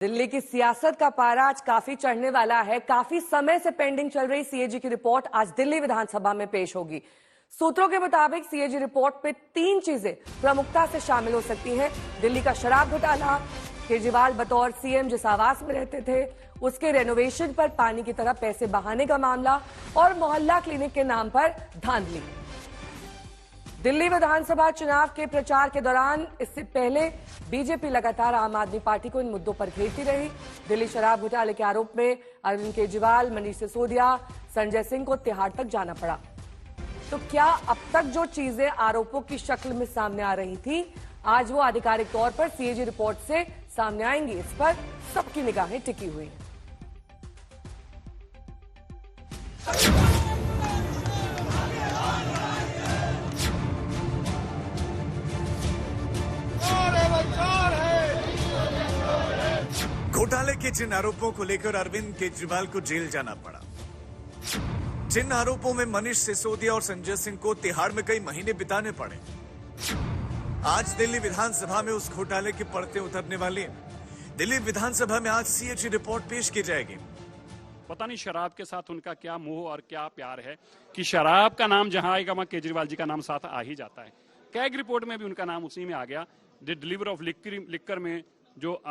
दिल्ली की सियासत का पारा आज काफी चढ़ने वाला है। काफी समय से पेंडिंग चल रही सीएजी की रिपोर्ट आज दिल्ली विधानसभा में पेश होगी। सूत्रों के मुताबिक सीएजी रिपोर्ट में 3 चीजें प्रमुखता से शामिल हो सकती हैं। दिल्ली का शराब घोटाला, केजरीवाल बतौर सीएम जिस आवास में रहते थे उसके रेनोवेशन पर पानी की तरह पैसे बहाने का मामला और मोहल्ला क्लिनिक के नाम पर धांधली। दिल्ली विधानसभा चुनाव के प्रचार के दौरान इससे पहले बीजेपी लगातार आम आदमी पार्टी को इन मुद्दों पर घेरती रही। दिल्ली शराब घोटाले के आरोप में अरविंद केजरीवाल, मनीष सिसोदिया, संजय सिंह को तिहाड़ तक जाना पड़ा। तो क्या अब तक जो चीजें आरोपों की शक्ल में सामने आ रही थी, आज वो आधिकारिक तौर पर सीएजी रिपोर्ट से सामने आएंगी? इस पर सबकी निगाहें टिकी हुई हैं। घोटाले के जिन आरोपों को लेकर अरविंद केजरीवाल को जेल जाना पड़ा, जिन आरोपों में मनीष सिसोदिया और संजय सिंह को तिहाड़ में कई महीने बिताने पड़े, आज दिल्ली विधानसभा में उस घोटाले की परतें उतरने वाली हैं। दिल्ली विधानसभा में आज सीएजी रिपोर्ट पेश की जाएगी। पता नहीं शराब के साथ उनका क्या मोह और क्या प्यार है कि शराब का नाम जहां आएगा वहां केजरीवाल जी का नाम साथ आ ही जाता है। कैग रिपोर्ट में भी उनका नाम उसी में आ गया। डिलीवर ऑफ लिक्कर में जो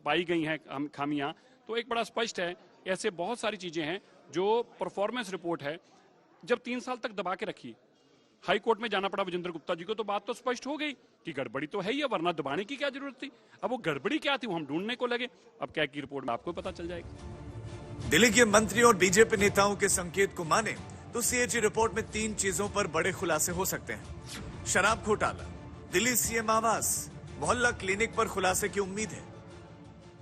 पाई गई हैं खामियां, तो एक बड़ा स्पष्ट है। ऐसे बहुत सारी चीजें हैं जो परफॉर्मेंस रिपोर्ट है। जब 3 साल तक दबा के रखी, हाई कोर्ट में जाना पड़ा विजेंद्र गुप्ता जी को, तो बात तो स्पष्ट हो गई कि गड़बड़ी तो है ही, वरना दबाने की क्या जरूरत थी। अब वो गड़बड़ी क्या थी वो हम ढूंढने को लगे। अब कैग की रिपोर्ट में आपको पता चल जाएगी। दिल्ली के मंत्रियों और बीजेपी नेताओं के संकेत को माने तो सीएजी रिपोर्ट में 3 चीजों पर बड़े खुलासे हो सकते हैं। शराब घोटाला, दिल्ली सीएम आवास, मोहल्ला क्लिनिक पर खुलासे की उम्मीद है।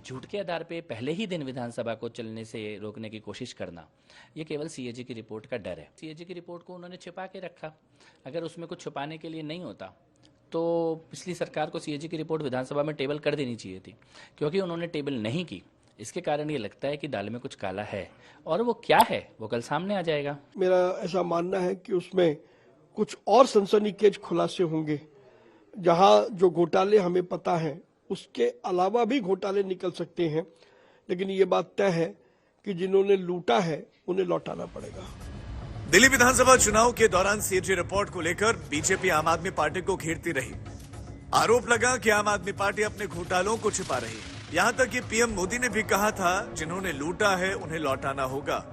झूठ के आधार पे पहले ही दिन विधानसभा को चलने से रोकने की कोशिश करना, ये केवल सीएजी की रिपोर्ट का डर है। सीएजी की रिपोर्ट को उन्होंने छिपा के रखा। अगर उसमें कुछ छुपाने के लिए नहीं होता तो पिछली सरकार को सीएजी की रिपोर्ट विधानसभा में टेबल कर देनी चाहिए थी। क्योंकि उन्होंने टेबल नहीं की, इसके कारण ये लगता है कि दाल में कुछ काला है, और वो क्या है वो कल सामने आ जाएगा। मेरा ऐसा मानना है कि उसमें कुछ और सनसनीखेज खुलासे होंगे। जहां जो घोटाले हमें पता है उसके अलावा भी घोटाले निकल सकते हैं, लेकिन ये बात तय है कि जिन्होंने लूटा है उन्हें लौटाना पड़ेगा। दिल्ली विधानसभा चुनाव के दौरान सीएजी रिपोर्ट को लेकर बीजेपी आम आदमी पार्टी को घेरती रही। आरोप लगा कि आम आदमी पार्टी अपने घोटालों को छिपा रही है। यहां तक कि पीएम मोदी ने भी कहा था जिन्होंने लूटा है उन्हें लौटाना होगा।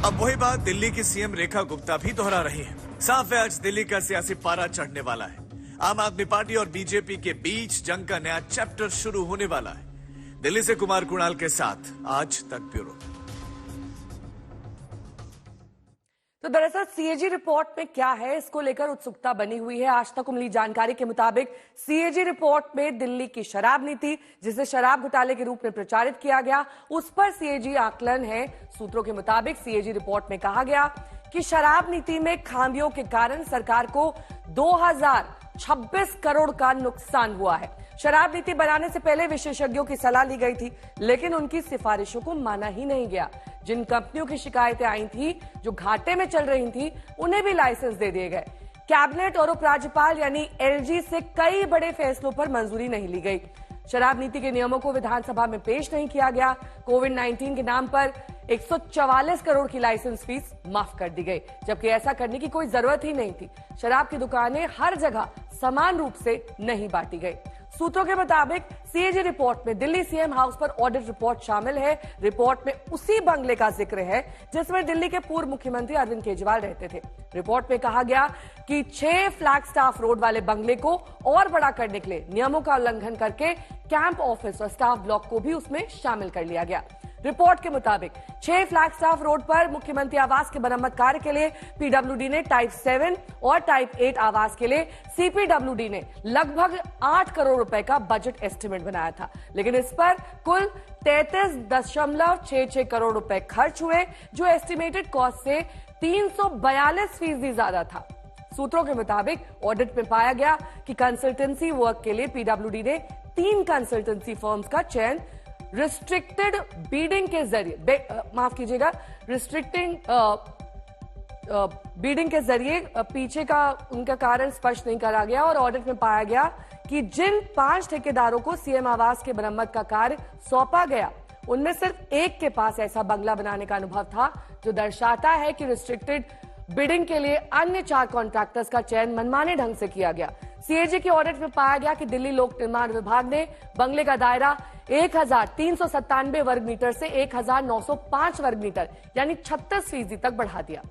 अब वही बात दिल्ली की सीएम रेखा गुप्ता भी दोहरा रही है। साफ है आज दिल्ली का सियासी पारा चढ़ने वाला है। आम आदमी पार्टी और बीजेपी के बीच जंग का नया चैप्टर शुरू होने वाला है। दिल्ली से कुमार कुणाल के साथ आज तक ब्यूरो। तो दरअसल सीएजी रिपोर्ट में क्या है, इसको लेकर उत्सुकता बनी हुई है। आज तक मिली जानकारी के मुताबिक सीएजी रिपोर्ट में दिल्ली की शराब नीति, जिसे शराब घोटाले के रूप में प्रचारित किया गया, उस पर सीएजी आकलन है। सूत्रों के मुताबिक सीएजी रिपोर्ट में कहा गया कि शराब नीति में खामियों के कारण सरकार को 2026 करोड़ का नुकसान हुआ है। शराब नीति बनाने से पहले विशेषज्ञों की सलाह ली गई थी, लेकिन उनकी सिफारिशों को माना ही नहीं गया। जिन कंपनियों की शिकायतें आई थी, जो घाटे में चल रही थी, उन्हें भी लाइसेंस दे दिए गए। कैबिनेट और उपराज्यपाल यानी एलजी से कई बड़े फैसलों पर मंजूरी नहीं ली गई। शराब नीति के नियमों को विधानसभा में पेश नहीं किया गया। कोविड-19 के नाम पर 144 करोड़ की लाइसेंस फीस माफ कर दी गई, जबकि ऐसा करने की कोई जरूरत ही नहीं थी। शराब की दुकानें हर जगह समान रूप से नहीं बांटी गई। सूत्रों के मुताबिक सीएजी रिपोर्ट में दिल्ली सीएम हाउस पर ऑडिट रिपोर्ट शामिल है। रिपोर्ट में उसी बंगले का जिक्र है जिसमें दिल्ली के पूर्व मुख्यमंत्री अरविंद केजरीवाल रहते थे। रिपोर्ट में कहा गया कि 6 फ्लैगस्टाफ रोड वाले बंगले को और बड़ा करने के लिए नियमों का उल्लंघन करके कैंप ऑफिस और स्टाफ ब्लॉक को भी उसमें शामिल कर लिया गया। रिपोर्ट के मुताबिक 6 फ्लैगस्टाफ रोड पर मुख्यमंत्री आवास के मरम्मत कार्य के लिए पीडब्ल्यूडी ने टाइप 7 और टाइप 8 आवास के लिए सीपीडब्ल्यूडी ने लगभग 8 करोड़ रुपए का बजट एस्टिमेट बनाया था, लेकिन इस पर कुल 33.66 करोड़ रुपए खर्च हुए, जो एस्टिमेटेड कॉस्ट से 342% ज्यादा था। सूत्रों के मुताबिक ऑडिट में पाया गया कि कंसल्टेंसी वर्क के लिए पीडब्ल्यूडी ने 3 कंसल्टेंसी फर्म्स का चयन रिस्ट्रिक्टेड बीडिंग के जरिए, माफ कीजिएगा, बीडिंग के जरिए पीछे का उनका कारण स्पष्ट नहीं करा गया, और ऑडिट में पाया गया कि जिन 5 ठेकेदारों को सीएम आवास के मरम्मत का कार्य सौंपा गया, उनमें सिर्फ एक के पास ऐसा बंगला बनाने का अनुभव था, जो दर्शाता है कि रिस्ट्रिक्टेड बिडिंग के लिए अन्य 4 कॉन्ट्रैक्टर्स का चयन मनमाने ढंग से किया गया। सीएजी के ऑडिट में पाया गया कि दिल्ली लोक निर्माण विभाग ने बंगले का दायरा 1397 वर्ग मीटर से 1905 वर्ग मीटर यानी 36% तक बढ़ा दिया।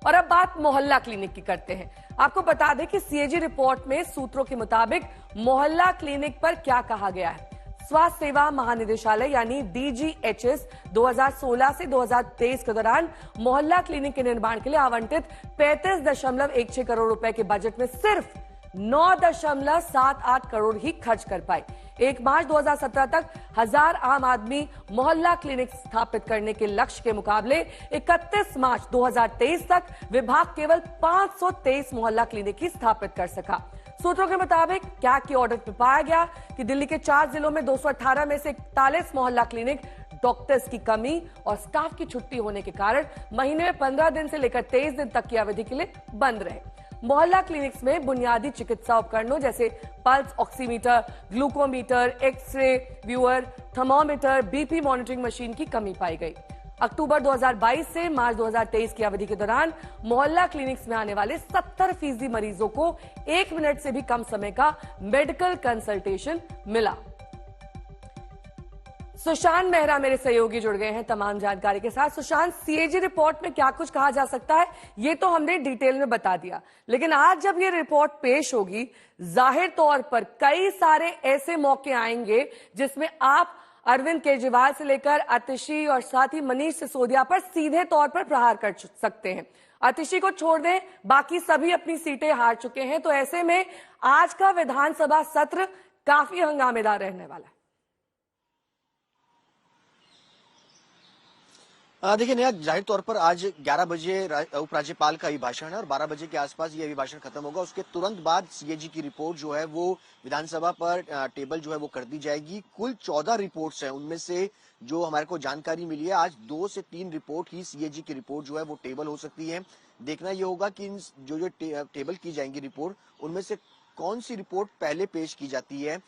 और अब बात मोहल्ला क्लिनिक की करते हैं। आपको बता दें कि सीएजी रिपोर्ट में सूत्रों के मुताबिक मोहल्ला क्लिनिक पर क्या कहा गया है। स्वास्थ्य सेवा महानिदेशालय यानी डीजीएचएस 2016 से 2023 के दौरान मोहल्ला क्लिनिक के निर्माण के लिए आवंटित 35.16 करोड़ रुपए के बजट में सिर्फ 9.78 करोड़ ही खर्च कर पाए। 1 मार्च 2017 तक 1000 आम आदमी मोहल्ला क्लिनिक स्थापित करने के लक्ष्य के मुकाबले 31 मार्च 2023 तक विभाग केवल 523 मोहल्ला क्लिनिक ही स्थापित कर सका। सूत्रों के मुताबिक कैग की ऑडिट में पाया गया कि दिल्ली के 4 जिलों में 218 में से 41 मोहल्ला क्लिनिक डॉक्टर्स की कमी और स्टाफ की छुट्टी होने के कारण महीने में 15 दिन से लेकर 23 दिन तक की अवधि के लिए बंद रहे। मोहल्ला क्लिनिक्स में बुनियादी चिकित्सा उपकरणों जैसे pulse oximeter, glucometer, X-ray viewer, thermometer, BP monitoring machine की कमी पाई गई। अक्टूबर 2022 से मार्च 2023 की अवधि के दौरान मोहल्ला क्लिनिक्स में आने वाले 70% मरीजों को 1 मिनट से भी कम समय का मेडिकल कंसल्टेशन मिला। सुशांत मेहरा मेरे सहयोगी जुड़ गए हैं तमाम जानकारी के साथ। सुशांत, सीएजी रिपोर्ट में क्या कुछ कहा जा सकता है ये तो हमने डिटेल में बता दिया, लेकिन आज जब ये रिपोर्ट पेश होगी, जाहिर तौर पर कई सारे ऐसे मौके आएंगे जिसमें आप अरविंद केजरीवाल से लेकर आतिशी और साथ ही मनीष सिसोदिया पर सीधे तौर पर प्रहार कर सकते हैं। आतिशी को छोड़ दें, बाकी सभी अपनी सीटें हार चुके हैं, तो ऐसे में आज का विधानसभा सत्र काफी हंगामेदार रहने वाला है। देखिए नेहा, जाहिर तौर पर आज 11 बजे उपराज्यपाल का अभिभाषण है और 12 बजे के आसपास ये अभिभाषण खत्म होगा। उसके तुरंत बाद सीएजी की रिपोर्ट जो है वो विधानसभा पर टेबल जो है वो कर दी जाएगी। कुल 14 रिपोर्ट्स हैं, उनमें से जो हमारे को जानकारी मिली है आज 2 से 3 रिपोर्ट ही सीएजी की रिपोर्ट जो है वो टेबल हो सकती है। देखना ये होगा कि जो टेबल की जाएंगी रिपोर्ट, उनमें से कौन सी रिपोर्ट पहले पेश की जाती है।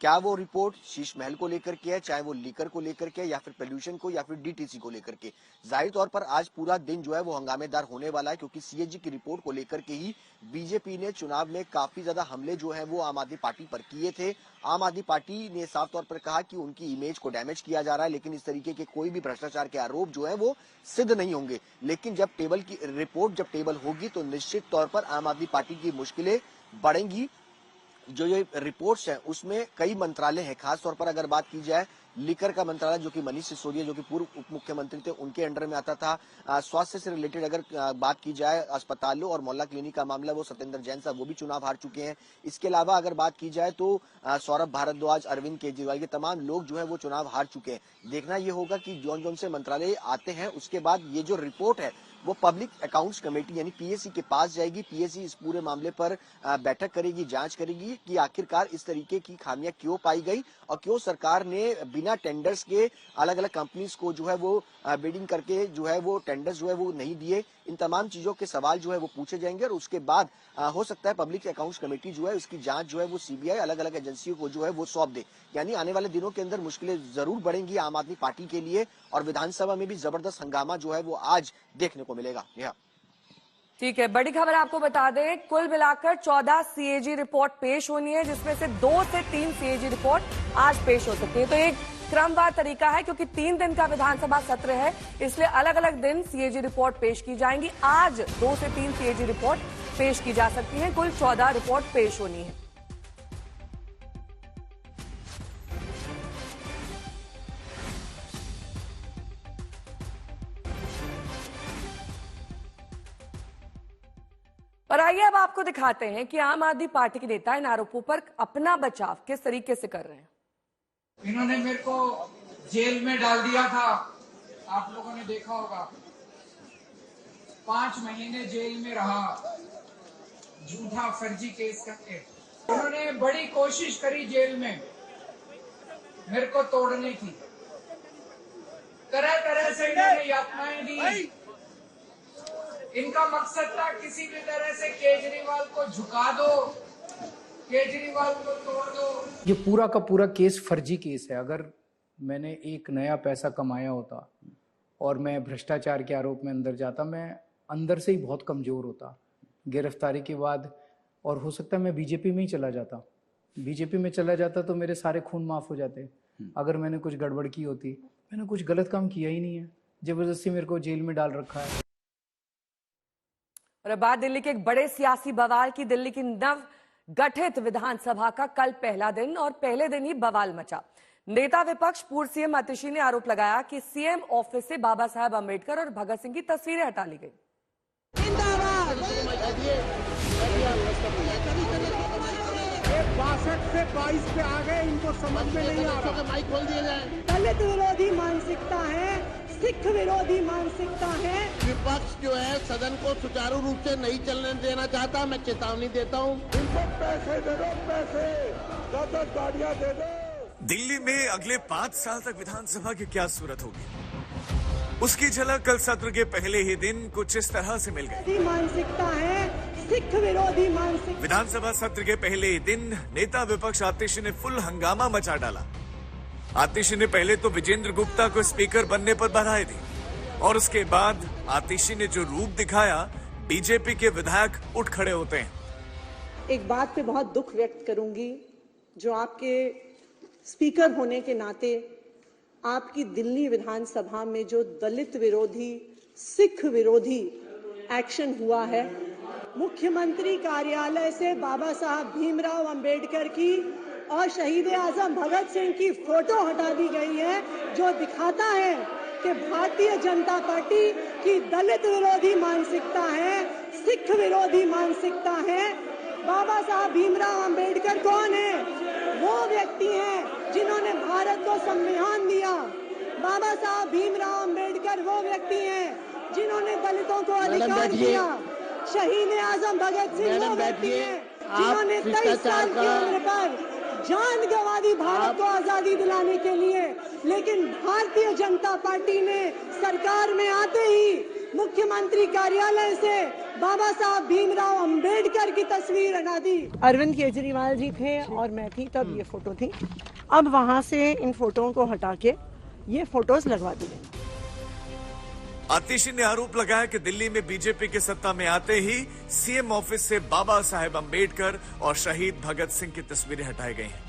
क्या वो रिपोर्ट शीश महल को लेकर के है, चाहे वो लीकर को लेकर के, या फिर पोल्यूशन को, या फिर डीटीसी को लेकर के। जाहिर तौर पर आज पूरा दिन जो है वो हंगामेदार होने वाला है, क्योंकि सीएजी की रिपोर्ट को लेकर के ही बीजेपी ने चुनाव में काफी ज्यादा हमले जो है वो आम आदमी पार्टी पर किए थे। आम आदमी पार्टी ने साफ तौर पर कहा कि उनकी इमेज को डैमेज किया जा रहा है, लेकिन इस तरीके के कोई भी भ्रष्टाचार के आरोप जो है वो सिद्ध नहीं होंगे। लेकिन जब टेबल की रिपोर्ट जब टेबल होगी तो निश्चित तौर पर आम आदमी पार्टी की मुश्किलें बढ़ेंगी। जो ये रिपोर्ट्स हैं उसमें कई मंत्रालय हैं, खास तौर पर अगर बात की जाए लीकर का मंत्रालय जो कि मनीष सिसोदिया जो कि पूर्व उप मुख्यमंत्री थे उनके अंडर में आता था। स्वास्थ्य से रिलेटेड अगर बात की जाए अस्पतालों और मोहल्ला क्लिनिक का मामला, वो सत्येंद्र जैन साहब वो भी चुनाव हार चुके हैं। इसके अलावा अगर बात की जाए तो सौरभ भारद्वाज, अरविंद केजरीवाल, ये तमाम लोग जो है वो चुनाव हार चुके हैं। देखना ये होगा कि जौन जौन से मंत्रालय आते हैं उसके बाद ये जो रिपोर्ट है वो पब्लिक अकाउंट्स कमेटी यानी पीएसी के पास जाएगी। पीएसी इस पूरे मामले पर बैठक करेगी, जांच करेगी कि आखिरकार इस तरीके की खामियां क्यों पाई गई और क्यों सरकार ने बिना टेंडर्स के अलग अलग कंपनीज को जो है वो बिडिंग करके जो है वो टेंडर्स जो है वो नहीं दिए। इन तमाम चीजों के सवाल जो है वो पूछे जाएंगे और उसके बाद हो सकता है पब्लिक अकाउंट्स कमेटी जो है उसकी जांच जो है वो सीबीआई अलग अलग एजेंसियों को जो है वो सौंप दे। यानी आने वाले दिनों के अंदर मुश्किलें जरूर बढ़ेंगी आम आदमी पार्टी के लिए और विधानसभा में भी जबरदस्त हंगामा जो है वो आज देखने को मिलेगा। ठीक है, बड़ी खबर आपको बता दें, कुल मिलाकर 14 सीएजी रिपोर्ट पेश होनी है, जिसमें से 2 से 3 सीएजी रिपोर्ट आज पेश हो सकती है। तो एक क्रमवार तरीका है, क्योंकि 3 दिन का विधानसभा सत्र है, इसलिए अलग अलग दिन सीएजी रिपोर्ट पेश की जाएंगी। आज 2 से 3 सीएजी रिपोर्ट पेश की जा सकती है, कुल 14 रिपोर्ट पेश होनी है। और आइए अब आपको दिखाते हैं कि आम आदमी पार्टी के नेता इन आरोपों पर अपना बचाव किस तरीके से कर रहे हैं। इन्होंने मेरे को जेल में डाल दिया था, आप लोगों ने देखा होगा। 5 महीने जेल में रहा, झूठा फर्जी केस करके। उन्होंने बड़ी कोशिश करी जेल में मेरे को तोड़ने की, तरह तरह से इन्होंने यातनाएं दी। इनका मकसद था किसी भी तरह से केजरीवाल को झुका दो, केजरीवाल को तोड़ दो। ये पूरा का पूरा केस फर्जी केस है। अगर मैंने एक नया पैसा कमाया होता और मैं भ्रष्टाचार के आरोप में अंदर जाता, मैं अंदर से ही बहुत कमजोर होता गिरफ्तारी के बाद, और हो सकता है मैं बीजेपी में ही चला जाता। बीजेपी में चला जाता तो मेरे सारे खून माफ हो जाते। अगर मैंने कुछ गड़बड़ की होती, मैंने कुछ गलत काम किया ही नहीं है, जबरदस्ती मेरे को जेल में डाल रखा है। और अब बात दिल्ली के एक बड़े सियासी बवाल की। दिल्ली की नव गठित विधानसभा का कल पहला दिन और पहले दिन ही बवाल मचा। नेता विपक्ष पूर्व सीएम आतिशी ने आरोप लगाया कि सीएम ऑफिस से बाबा साहब अंबेडकर और भगत सिंह की तस्वीरें हटा ली गई। 62 से 22 पे आ गए, इनको समझ में नहीं आ रहा। माइक खोल दिया जाए। दलित विरोधी मानसिकता है, सिख विरोधी मानसिकता है। विपक्ष जो है सदन को सुचारू रूप से नहीं चलने देना चाहता। मैं चेतावनी देता हूँ, इनको पैसे दे दो, पैसे 10 गाड़ियाँ दे दो। दिल्ली में अगले 5 साल तक विधानसभा की क्या सूरत होगी, उसकी झलक कल सत्र के पहले ही दिन कुछ इस तरह से मिल गई। मानसिकता है, सिख विरोधी मानसिकता। विधानसभा सत्र के पहले ही दिन नेता विपक्ष आतिशी ने फुल हंगामा मचा डाला। आतिशी ने पहले तो विजेंद्र गुप्ता को स्पीकर बनने पर बधाई दी और उसके बाद आतिशी ने जो रूप दिखाया, बीजेपी के विधायक उठ खड़े होते हैं। एक बात पे बहुत दुख व्यक्त करूंगी, जो आपके स्पीकर होने के नाते आपकी दिल्ली विधानसभा में जो दलित विरोधी, सिख विरोधी एक्शन हुआ है, मुख्यमंत्री कार्यालय से बाबा साहब भीमराव अंबेडकर की और शहीद आजम भगत सिंह की फोटो हटा दी गई है, जो दिखाता है कि भारतीय जनता पार्टी की दलित विरोधी मानसिकता है, सिख विरोधी मानसिकता है। बाबा साहब भीमराव अंबेडकर कौन है? वो व्यक्ति हैं जिन्होंने भारत को संविधान दिया। बाबा साहब भीमराव अंबेडकर वो व्यक्ति हैं जिन्होंने दलितों को अधिकार दिया। शहीद आजम भगत सिंह वो व्यक्ति हैं जिन्होंने 23 साल की उम्र पर जान गंवा दी भारत को आजादी दिलाने के लिए। लेकिन भारतीय जनता पार्टी ने सरकार में आते ही मुख्यमंत्री कार्यालय से बाबा साहब भीमराव अंबेडकर की तस्वीर हटा दी। अरविंद केजरीवाल जी थे और मैं थी तब, ये फोटो थी। अब वहां से इन फोटोओं को हटा के ये फोटोज लगवा दी गई। आतिशी ने आरोप लगाया कि दिल्ली में बीजेपी के सत्ता में आते ही सीएम ऑफिस से बाबा साहेब अंबेडकर और शहीद भगत सिंह की तस्वीरें हटाई गई हैं।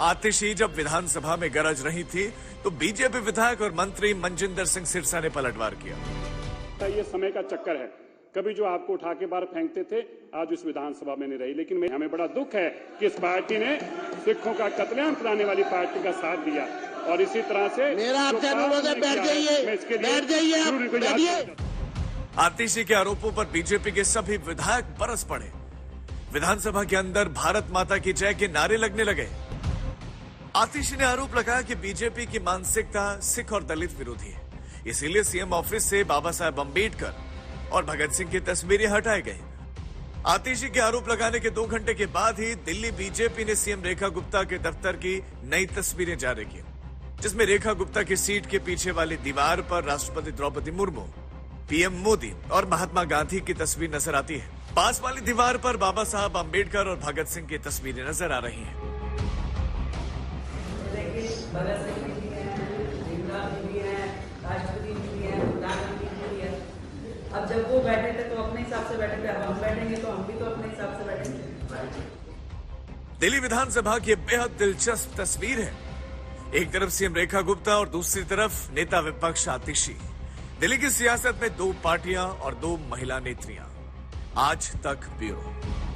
आतिशी जब विधानसभा में गरज रही थी तो बीजेपी विधायक और मंत्री मनजिंदर सिंह सिरसा ने पलटवार किया। ये समय का चक्कर है, कभी जो आपको उठा के बाहर फेंकते थे, आज इस विधानसभा में नहीं रही। लेकिन हमें बड़ा दुख है कि इस पार्टी ने सिखों का कत्लेआम कराने वाली पार्टी का साथ दिया और इसी तरह से मेरा आपसे अनुरोध है, बैठ जाइए। आतिशी के आरोपों पर बीजेपी के सभी विधायक बरस पड़े। विधानसभा के अंदर भारत माता की जय के नारे लगने लगे। आतिशी ने आरोप लगाया कि बीजेपी की मानसिकता सिख और दलित विरोधी है, इसीलिए सीएम ऑफिस से बाबा साहेब अंबेडकर और भगत सिंह की तस्वीरें हटाई गई। आतिशी के आरोप लगाने के 2 घंटे के बाद ही दिल्ली बीजेपी ने सीएम रेखा गुप्ता के दफ्तर की नई तस्वीरें जारी की, जिसमें रेखा गुप्ता की सीट के पीछे वाली दीवार पर राष्ट्रपति द्रौपदी मुर्मू, पीएम मोदी और महात्मा गांधी की तस्वीर नजर आती है। पास वाली दीवार पर बाबा साहब अंबेडकर और भगत सिंह की तस्वीरें नजर आ रही हैं। अब जब वो बैठे थे तो अपने हिसाब से बैठे थे, अब हम बैठेंगे तो हम भी तो अपने हिसाब से बैठेंगे। दिल्ली विधानसभा की बेहद दिलचस्प तस्वीर है। एक तरफ सीएम रेखा गुप्ता और दूसरी तरफ नेता विपक्ष आतिशी। दिल्ली की सियासत में 2 पार्टियां और 2 महिला नेत्रियां। आज तक ब्यूरो।